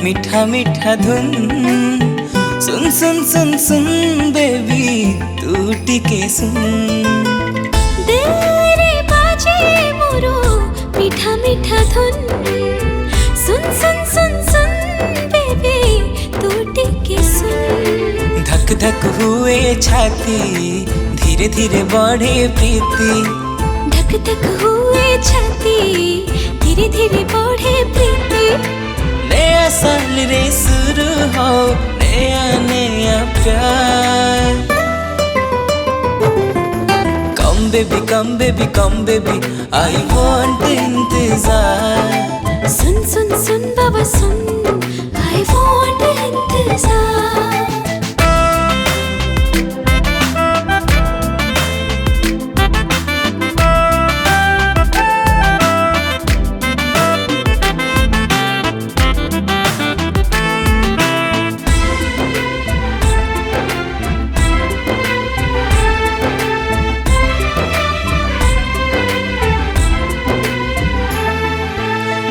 मीठा मीठा धुन सुन सुन सुन सुन बेबी तू टिके सुन दिल रे बाजे मोरो मीठा मीठा धुन सुन सुन सुन सुन बेबी तू टिके सुन धक धक हुए छाती धीरे धीरे बढ़े प्रीति धक धक हुए छाती धीरे धीरे बढ़े प्रीति नया साल रे शुरू हो नया नया प्यार कम बेबी आई वांट इंतजार सुन सुन सुन बाबा सुन आई वांट इंतजार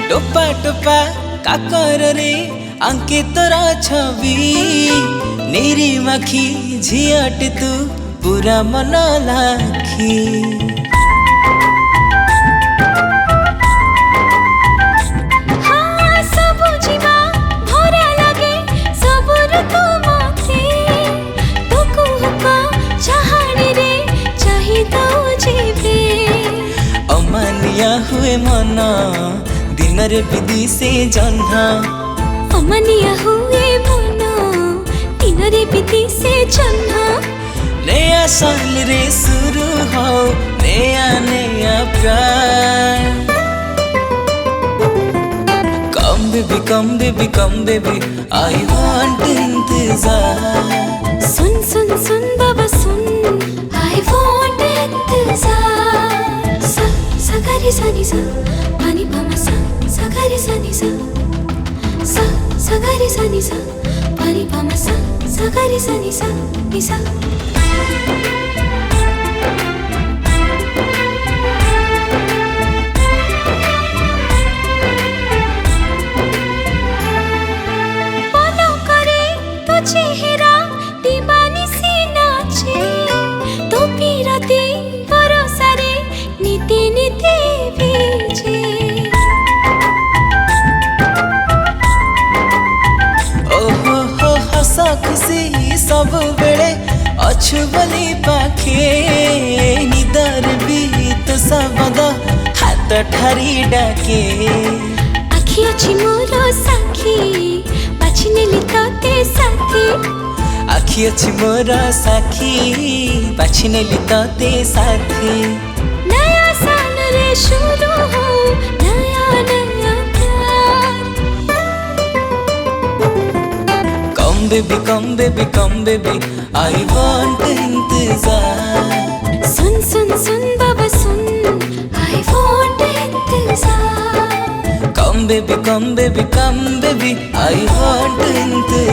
टोपा टोपा काकर रे आंके तोरा छवि निरी माखी झियट तू पूरा मन लाखी हाँ सबु जीवा भरा लगे सबुर तू मते तुकु हुका चाहनी रे चाही तो जीवे अमानिया हुए मना दिन रे विधि से जन्हा अमानिया हुए मना दिन रे विधि से जन्हा नया साल रे शुरू हो नया नया प्यार कम बेबी आई वांट इंतजार सुन सुन सुन बाबा सुन आई वांट इंतजार सा सगारी सानी सा पानी पामा सा सगारी सानी सा सा सगारी सानी सा पानी पामा सा सगारी सानी सा निसा बोलो करे तो चेहरा दीवानी सी नाचे तो पीराते भरोसा रे नीति नीति बीजे ओहो हो हस खुशी सब बेले अछु बली पाखे निदर भी तो सबद हाथ ठारी डाके आखि अछि मोरो साखी बाछिने लितते साथी आखि अछि मोर साखी बाछिने लितते साथी नया साल रे शुरू हो नया नया प्यार कम बेबी आई वांट इंतजार सुन सुन सुन बाबा सुन आई वांट इंतजार कम बेबी आई वांट इंतजार